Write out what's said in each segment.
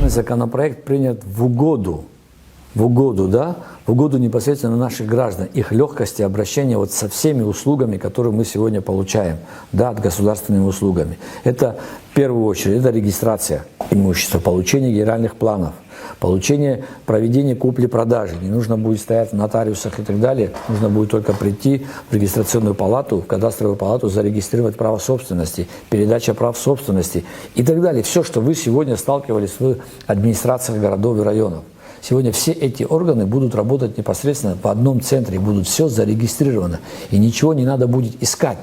Данный законопроект принят в угоду, да, в угоду непосредственно наших граждан, их легкости обращения вот со всеми услугами, которые мы сегодня получаем, да, от государственными услугами. Это в первую очередь это регистрация имущества, получение генеральных планов, получение, проведение купли-продажи. Не нужно будет стоять в нотариусах и так далее, нужно будет только прийти в регистрационную палату, в кадастровую палату, зарегистрировать право собственности, передача прав собственности и так далее. Все, что вы сегодня сталкивались в администрациях городов и районов. Сегодня все эти органы будут работать непосредственно в одном центре, будут все зарегистрировано, и ничего не надо будет искать.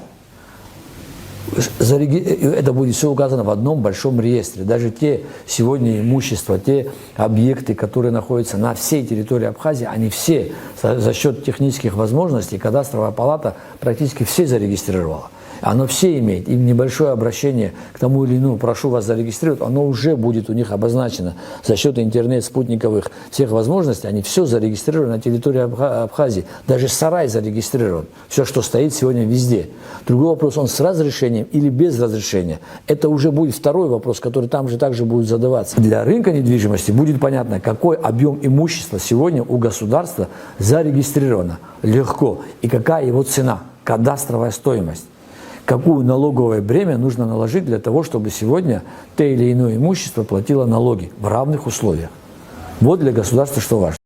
Это будет все указано в одном большом реестре. Даже те сегодня имущества, те объекты, которые находятся на всей территории Абхазии, они все за счет технических возможностей кадастровая палата практически все зарегистрировала. Оно все имеет, и небольшое обращение к тому или иному, прошу вас зарегистрировать, оно уже будет у них обозначено за счет интернет-спутниковых всех возможностей, они все зарегистрированы на территории Абхазии, даже сарай зарегистрирован, все, что стоит сегодня везде. Другой вопрос, он с разрешением или без разрешения, это уже будет второй вопрос, который там же также будет задаваться. Для рынка недвижимости будет понятно, какой объем имущества сегодня у государства зарегистрировано легко, и какая его цена, кадастровая стоимость. Какую налоговое бремя нужно наложить для того, чтобы сегодня то или иное имущество платило налоги в равных условиях. Вот для государства что важно.